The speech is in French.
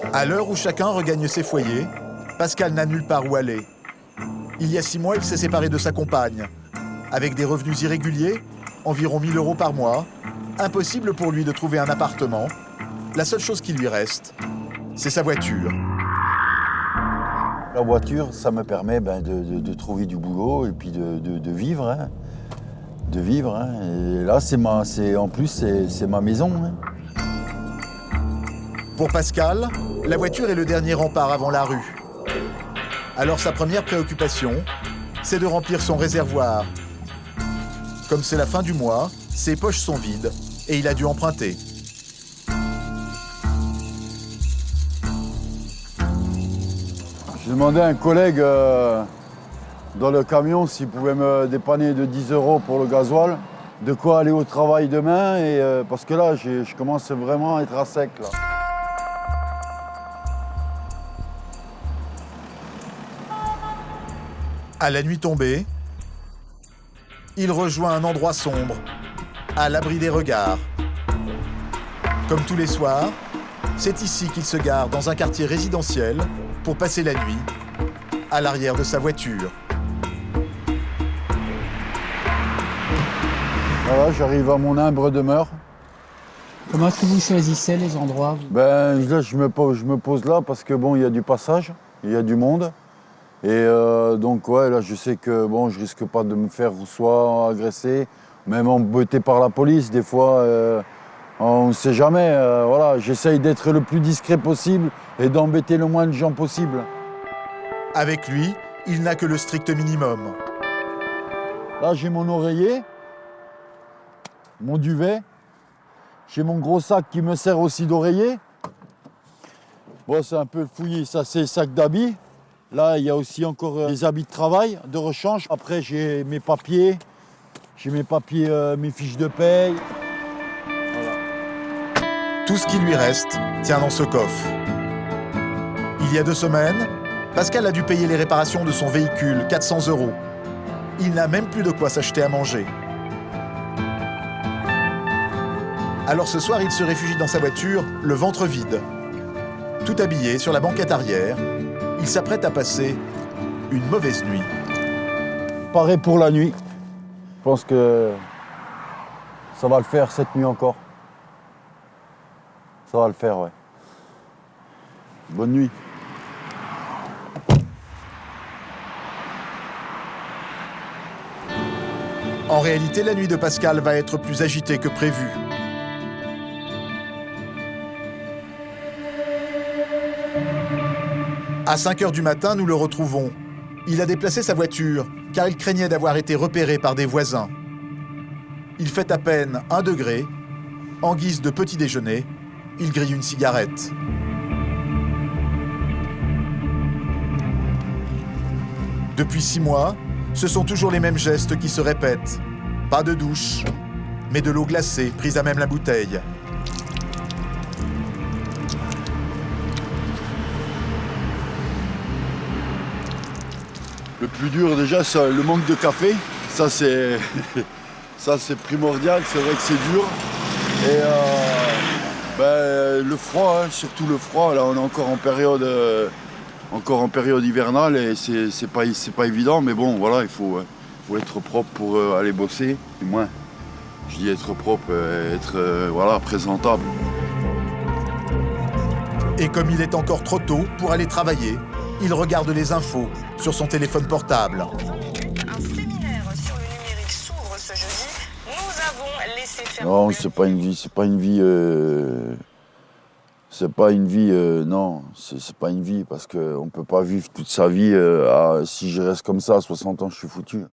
À l'heure où chacun regagne ses foyers, Pascal n'a nulle part où aller. Il y a 6 mois, il s'est séparé de sa compagne. Avec des revenus irréguliers, environ 1 000 € par mois, impossible pour lui de trouver un appartement. La seule chose qui lui reste, c'est sa voiture. La voiture, ça me permet de trouver du boulot et puis de vivre. Hein. De vivre. Hein. Et là, en plus, c'est ma maison. Hein. Pour Pascal, la voiture est le dernier rempart avant la rue. Alors sa première préoccupation, c'est de remplir son réservoir. Comme c'est la fin du mois, ses poches sont vides et il a dû emprunter. J'ai demandé à un collègue dans le camion s'il pouvait me dépanner de 10 € pour le gasoil, de quoi aller au travail demain, parce que là, je commence vraiment à être à sec. Là. À la nuit tombée, il rejoint un endroit sombre, à l'abri des regards. Comme tous les soirs, c'est ici qu'il se gare dans un quartier résidentiel pour passer la nuit, à l'arrière de sa voiture. Voilà, j'arrive à mon humble demeure. Comment est-ce que vous choisissez les endroits? Là, je me pose là parce que bon, il y a du passage, il y a du monde. Et donc ouais, là je sais que bon, je risque pas de me faire soit agresser, même embêter par la police. Des fois, on ne sait jamais. Voilà, j'essaye d'être le plus discret possible et d'embêter le moins de gens possible. Avec lui, il n'a que le strict minimum. Là, j'ai mon oreiller, mon duvet, j'ai mon gros sac qui me sert aussi d'oreiller. Bon, c'est un peu fouillé, ça c'est le sac d'habits. Là, il y a aussi encore des habits de travail, de rechange. Après, j'ai mes papiers, mes fiches de paye. Voilà. Tout ce qui lui reste tient dans ce coffre. Il y a 2 semaines, Pascal a dû payer les réparations de son véhicule, 400 €. Il n'a même plus de quoi s'acheter à manger. Alors ce soir, il se réfugie dans sa voiture, le ventre vide. Tout habillé sur la banquette arrière, il s'apprête à passer une mauvaise nuit. Pareil pour la nuit. Je pense que ça va le faire cette nuit encore. Ça va le faire, ouais. Bonne nuit. En réalité, la nuit de Pascal va être plus agitée que prévu. À 5 h du matin, nous le retrouvons. Il a déplacé sa voiture, car il craignait d'avoir été repéré par des voisins. Il fait à peine 1 degré. En guise de petit déjeuner, il grille une cigarette. Depuis 6 mois, ce sont toujours les mêmes gestes qui se répètent. Pas de douche, mais de l'eau glacée prise à même la bouteille. Le plus dur déjà, c'est le manque de café. Ça c'est primordial, c'est vrai que c'est dur. Et le froid, hein, surtout le froid, là on est encore en période hivernale et c'est pas évident, mais bon voilà, il faut être propre pour aller bosser. Du moins, je dis être propre, être présentable. Et comme il est encore trop tôt pour aller travailler, il regarde les infos sur son téléphone portable. Un séminaire sur le numérique s'ouvre ce jeudi. Nous avons laissé faire... Non, c'est pas une vie parce qu'on peut pas vivre toute sa vie. Si je reste comme ça à 60 ans, je suis foutu.